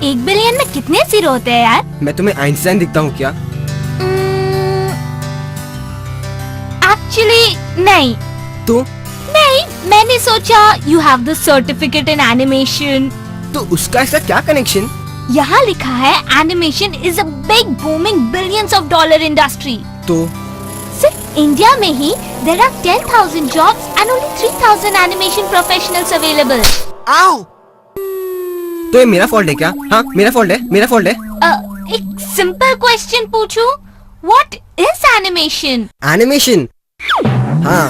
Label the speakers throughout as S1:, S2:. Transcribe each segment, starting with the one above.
S1: 1 billion में कितने zero होते हैं यार?
S2: मैं तुम्हें आइंस्टाइन दिखता हूँ क्या?
S1: एक्चुअली नहीं।
S2: तो
S1: नहीं, मैंने सोचा you have the certificate in animation.
S2: तो उसका ऐसा क्या कनेक्शन?
S1: यहाँ लिखा है animation is a big booming billions of dollar industry.
S2: तो
S1: सिर्फ इंडिया में ही there are 10,000 jobs and only 3,000 animation professionals available.
S2: आओ! तो ये मेरा फॉल्ट है क्या? हाँ, मेरा फॉल्ट है।
S1: एक सिंपल क्वेश्चन पूछूं? What is animation?
S2: एनिमेशन? हाँ,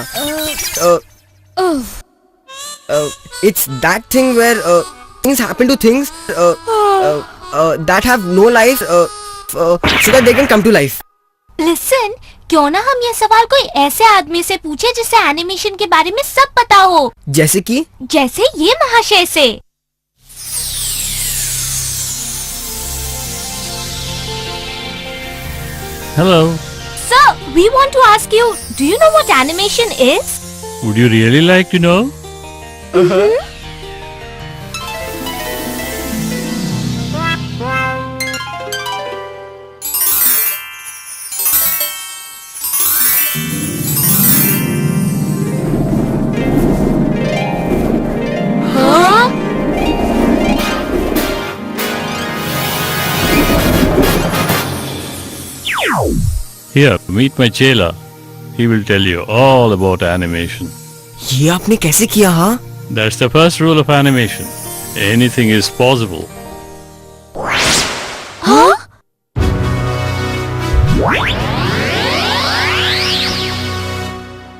S2: it's that thing where things happen to things that have no life so that they can come to life.
S1: Listen, क्यों ना हम ये सवाल कोई ऐसे आदमी से पूछे जिसे एनिमेशन के बारे में सब पता हो।
S2: जैसे
S1: ये महाशय से।
S3: Hello.
S1: Sir, we want to ask you, do you know what animation is?
S3: Would you really like to know? Here, meet my jailer. He will tell you all about animation.
S2: ये आपने कैसे किया? हाँ,
S3: That's the first rule of animation. Anything is possible.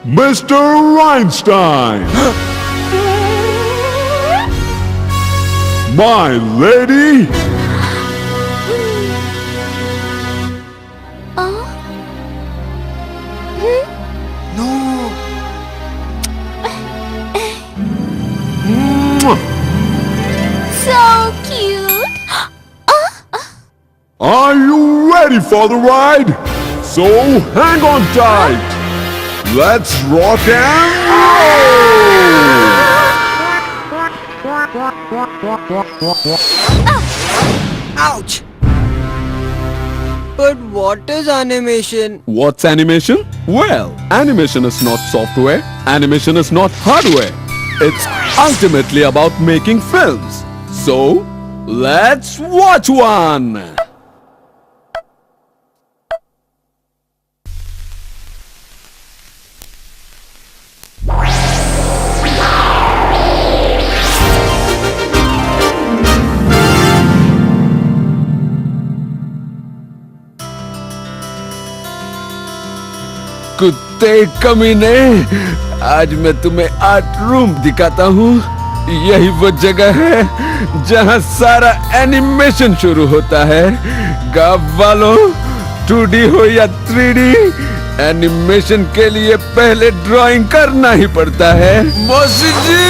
S4: Mr. Einstein! My lady!
S1: So cute.
S4: Are you ready for the ride? So hang on tight. Let's rock and roll!
S2: ouch! But what is animation?
S4: What's animation? Well, animation is not software. Animation is not hardware. It's ultimately about making films. So, let's watch one! कुत्ते कमीने, आज मैं तुम्हें art room दिखाता हूँ। यही वो जगह है जहाँ सारा एनिमेशन शुरू होता है। गाँव वालों, 2D हो या 3D, एनिमेशन के लिए पहले ड्राइंग करना ही पड़ता है। मौसी जी,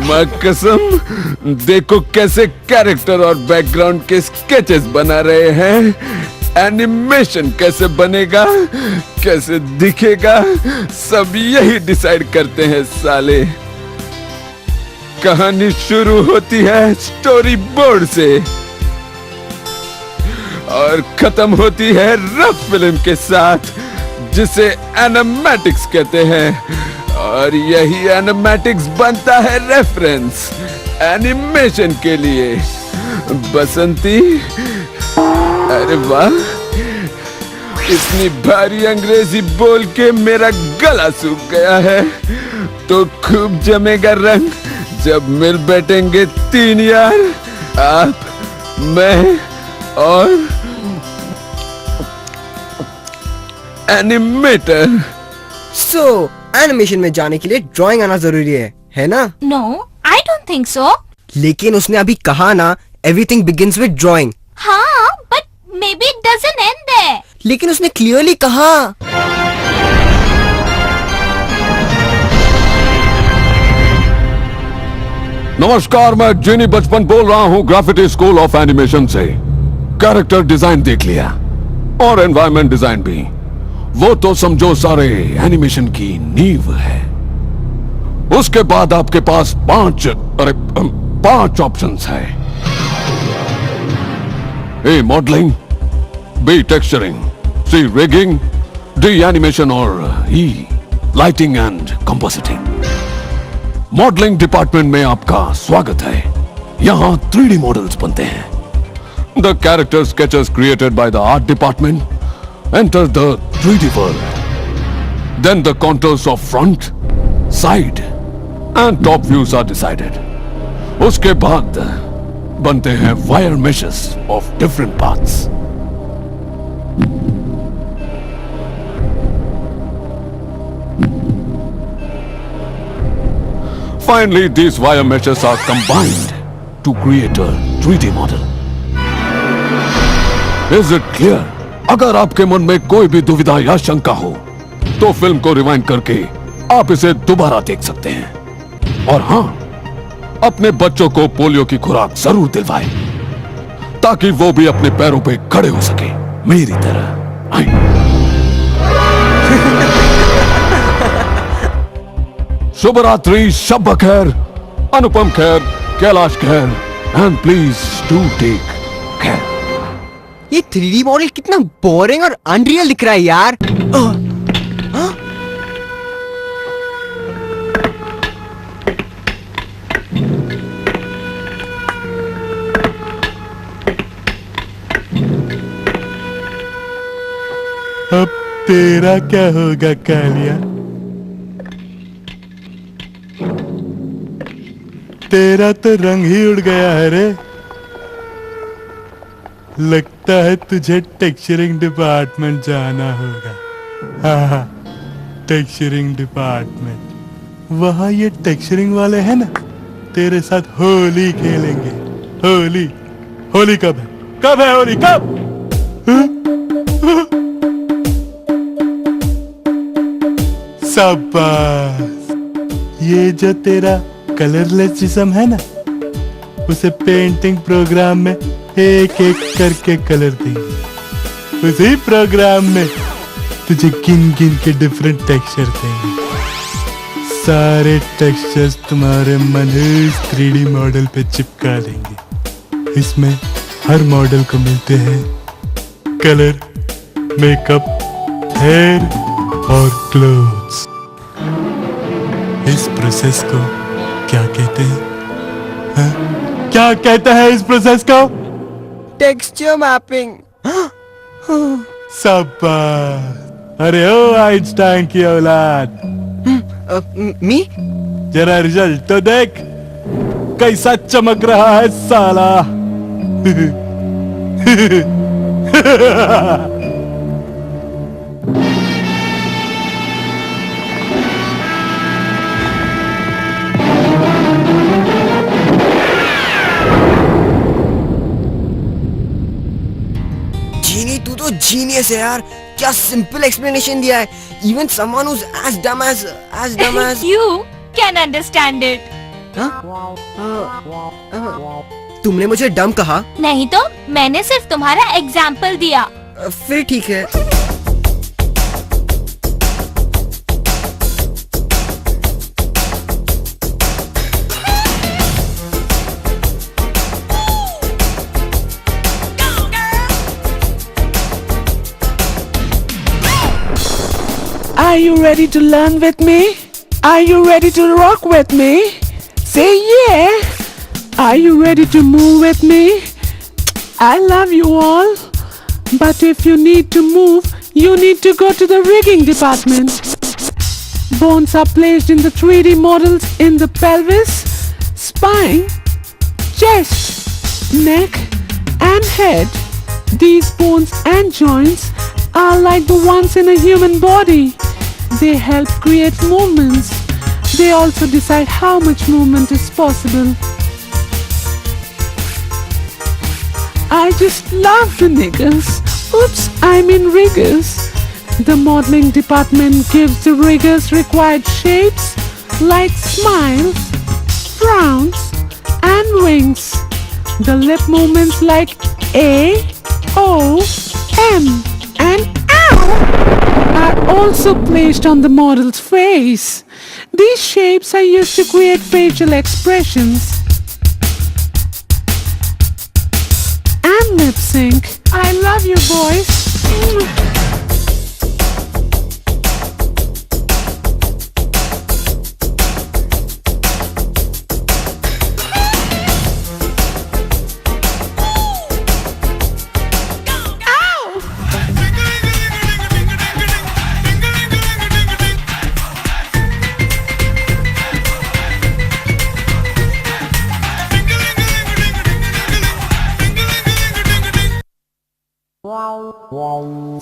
S4: माँ कसम, देखो कैसे कैरेक्टर और बैकग्राउंड के स्केचेस बना रहे हैं। एनिमेशन कैसे बनेगा, कैसे दिखेगा, सब यही डिसाइड करते हैं साले। कहानी शुरू होती है स्टोरी बोर्ड से और खत्म होती है रफ फिल्म के साथ, जिसे एनिमेटिक्स कहते हैं। और यही एनिमेटिक्स बनता है रेफरेंस एनिमेशन के लिए। बसंती, अरे वाह, इतनी भारी अंग्रेजी बोल के मेरा गला सूख गया है। तो खूब जमेगा रंग जब मिल बैठेंगे 3 यार, आप, मैं और एनिमेटर।
S2: So, एनिमेशन में जाने के लिए ड्राइंग आना जरूरी है ना?
S1: No, I don't think so.
S2: लेकिन उसने अभी कहा ना, everything begins with drawing.
S1: हाँ, but maybe it doesn't end there.
S2: लेकिन उसने क्लियरली कहा।
S4: नमस्कार, मैं जेनी बचपन बोल रहा हूँ ग्राफिटी स्कूल ऑफ एनिमेशन से। कैरेक्टर डिजाइन देख लिया और एनवायरनमेंट डिजाइन भी। वो तो समझो सारे एनिमेशन की नींव है। उसके बाद आपके पास 5 ऑप्शंस है। A modeling, B texturing, C rigging, D animation or E lighting and compositing. Modelling department में आपका स्वागत है। यहाँ 3D मॉडल्स बनते हैं। The character sketches created by the art department enter the 3D world. Then the contours of front, side and top views are decided. उसके बाद बनते हैं wire meshes of different parts. Finally, these wire meshes are combined to create a 3D model. Is it clear? अगर आपके मन में कोई भी दुविधा या शंका हो, तो फिल्म को रिवाइंड करके आप इसे दोबारा देख सकते हैं। और हाँ, अपने बच्चों को पोलियो की खुराक जरूर दिलवाएं, ताकि वो भी अपने पैरों पे खड़े हो सके, मेरी तरह। आइए। शुभ रात्रि, शब बखैर, अनुपम Kher, Kailash Kher, and please do take care.
S2: ये 3D मॉडल कितना बोरिंग और अनरियल दिख रहा है यार।
S5: अब तेरा क्या होगा कालिया? तेरा तो रंग ही उड़ गया है रे। लगता है तुझे टेक्सचरिंग डिपार्टमेंट जाना होगा। हाँ, टेक्सचरिंग डिपार्टमेंट। वहाँ ये टेक्सचरिंग वाले हैं ना, तेरे साथ होली खेलेंगे। होली होली कब है? कब है होली? कब? शाबाश। ये जो तेरा कलरलेस जिस्म है ना, उसे पेंटिंग प्रोग्राम में एक एक करके कलर देंगे। उसी प्रोग्राम में तुझे गिन गिन के डिफरेंट टेक्सचर देंगे। सारे टेक्सचर्स तुम्हारे मनहूस 3D मॉडल पे चिपका देंगे। इसमें हर मॉडल को मिलते हैं कलर, मेकअप, हेयर और क्लोथ्स। इस प्रोसेस को क्या कहते हैं? हाँ? क्या कहते हैं इस प्रोसेस को?
S2: Texture mapping.
S5: शाबाश। अरे ओ आइंस्टाइन की औलाद।
S2: मी?
S5: जरा रिजल्ट तो देख, कैसा चमक रहा है साला।
S2: जीनी, तू तो जीनियस है यार। क्या सिंपल एक्सप्लेनेशन दिया है। Even someone who is as dumb as
S1: You can understand it.
S2: तुमने मुझे डम कहा?
S1: नहीं तो मैंने सिर्फ तुम्हारा एग्जाम्पल दिया।
S2: फिर ठीक है।
S6: Are you ready to learn with me? Are you ready to rock with me? Say yeah! Are you ready to move with me? I love you all. But if you need to move, you need to go to the rigging department. Bones are placed in the 3D models in the pelvis, spine, chest, neck and head. These bones and joints are like the ones in a human body. They help create movements. They also decide how much movement is possible. I just love the niggers. Oops, I mean riggers. The modeling department gives the riggers required shapes like smiles, frowns, and wings. The lip movements like A, O, M, and are also placed on the model's face. These shapes are used to create facial expressions. And lip sync. I love you, boys.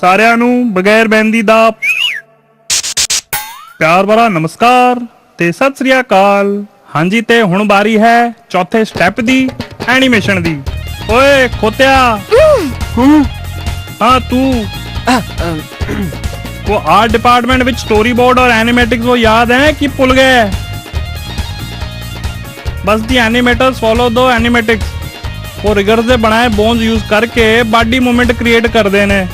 S5: ਸਾਰਿਆਂ ਨੂੰ ਬਗੈਰ ਬੈਂਦੀ ਦਾ ਪਿਆਰ ਭਰਾ ਨਮਸਕਾਰ ਤੇ ਸਤਿ ਸ੍ਰੀ ਅਕਾਲ। ਹਾਂਜੀ ਤੇ ਹੁਣ ਵਾਰੀ ਹੈ ਚੌਥੇ ਸਟੈਪ ਦੀ ਐਨੀਮੇਸ਼ਨ ਦੀ। ਓਏ ਖੋਤਿਆ हाँ तू वो art department which story board और एनिमेटिक्स वो याद है कि भूल गए? बस दी एनिमेटर्स फॉलो दो एनिमेटिक्स। वो रिगर से बनाए बोन्स यूज करके बॉडी मूवमेंट क्रिएट करते हैं।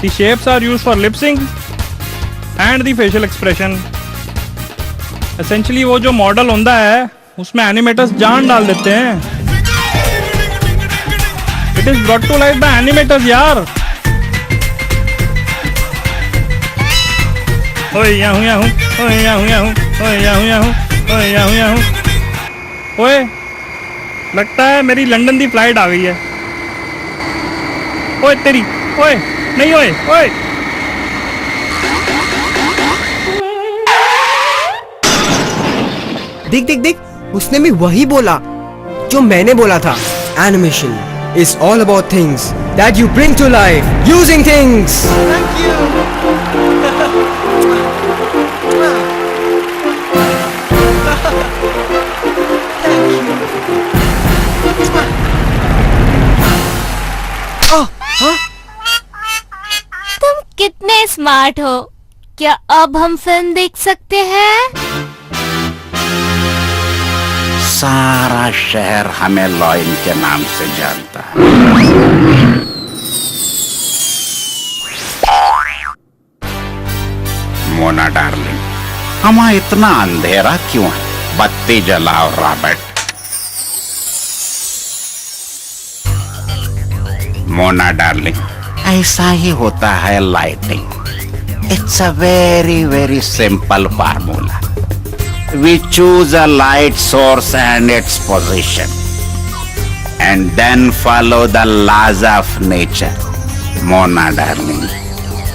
S5: The shapes are used for lip sync and the facial expression. Essentially वो जो मॉडल होता है उसमें एनिमेटर्स जान डाल देते हैं। It is brought to life the animators यार। ओए याहू याहू, ओए याहू याहू, ओए याहू याहू, ओए याहू याहू। ओए लगता है मेरी लंदन की फ्लाइट आ गई है। ओए तेरी, ओए नहीं, ओए ओए
S2: देख देख देख, उसने भी वही बोला जो मैंने बोला था। Animation is all about things that you bring to life using things. Thank you.
S1: तुम कितने स्मार्ट हो। क्या अब हम फिल्म देख सकते हैं?
S7: सारा शहर हमें लॉइन के नाम से जानता है। मोना डार्लिंग, हमारा इतना अंधेरा क्यों है? बत्ती जलाओ रॉबर्ट। मोना डार्लिंग, ऐसा ही होता है lighting. It's a very very simple formula. We choose a light source and its position, and then follow the laws of nature. Mona darling,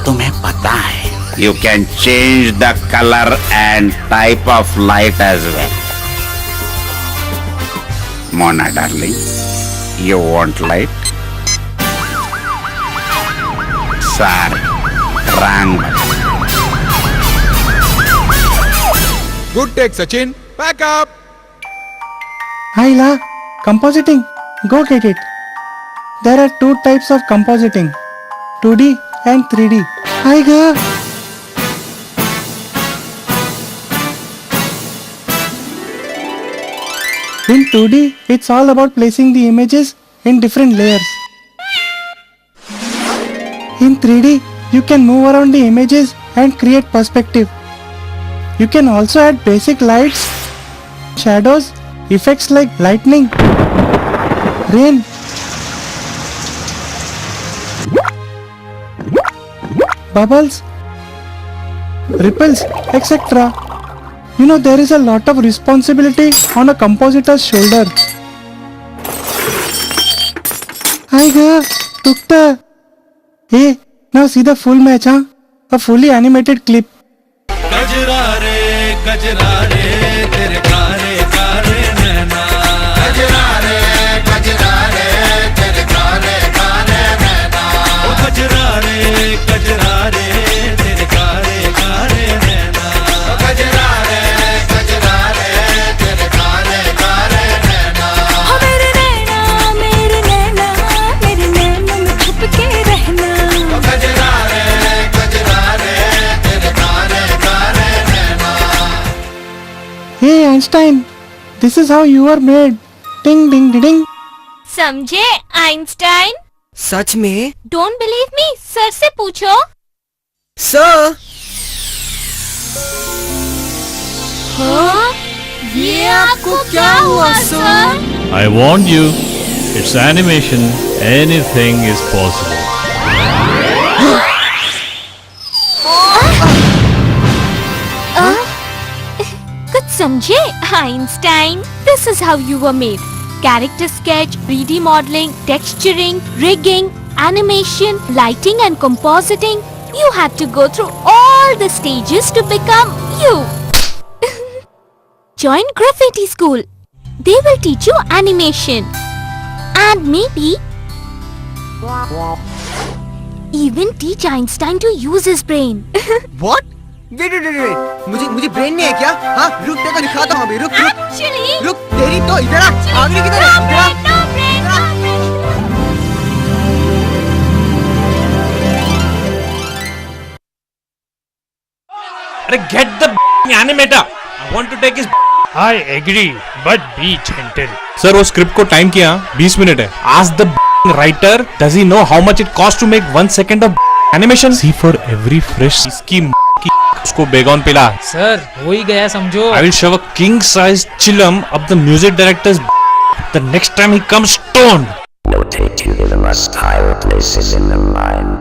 S7: तुम्हें पता है, you can change the color and type of light as well. Mona darling, you want light? Sorry, wrong.
S4: Good take, Sachin. Back up.
S5: Hi La, compositing. Go get it. There are two types of compositing, 2D and 3D. Hi ga. In 2D, it's all about placing the images in different layers. In 3D, you can move around the images and create perspective. You can also add basic lights, shadows, effects like lightning, rain, bubbles, ripples, etc. You know, there is a lot of responsibility on a compositor's shoulder. Hi girl, Tukta. Hey, now see the full match, huh? A fully animated clip.
S8: गजरा रे तेरे कारे कारे नैना। गजरा रे तेरे कारे कारे नैना। ओ गजरा रे तेरे कारे कारे नैना। ओ गजरा रे तेरे कारे कारे नैना।
S1: हो मेरे नैना में छुप के रहना।
S8: ओ गजरा रे तेरे कारे कारे नैना।
S5: Hey Einstein, this is how you are made. Ding ding ding ding.
S1: समझे आइंस्टाइन?
S2: सच में?
S1: डोंट बिलीव मी, सर से पूछो।
S2: सर,
S1: हाँ? ये आपको क्या हुआ sir?
S3: I warned you. It's animation. Anything is possible.
S1: कुछ समझे Einstein? This is how you were made. Character sketch, 3D modeling, texturing, rigging, animation, lighting and compositing. You had to go through all the stages to become you. Join Graffiti School. They will teach you animation. And maybe even teach Einstein to use his brain.
S2: What? Wait मुझे brain नहीं है क्या? हाँ रुक, तेरे को दिखाता हूँ अभी। रुक
S1: Actually,
S2: रुक, तेरी तो इधर आ, आगे किधर है?
S1: no brain, no brain, no brain.
S9: अरे get the animator. I want to take his.
S5: I agree, but be gentle.
S9: Sir वो स्क्रिप्ट को टाइम किया 20 मिनट है. Ask the writer, does he know how much it costs to make 1 second of animation? See, for every fresh इसकी उसको बेगौन पिला.
S10: Sir हो ही गया समझो.
S9: I will shove a king size chillum up the music director's the next time he comes stoned.
S11: Notate to the most higher places in the mind.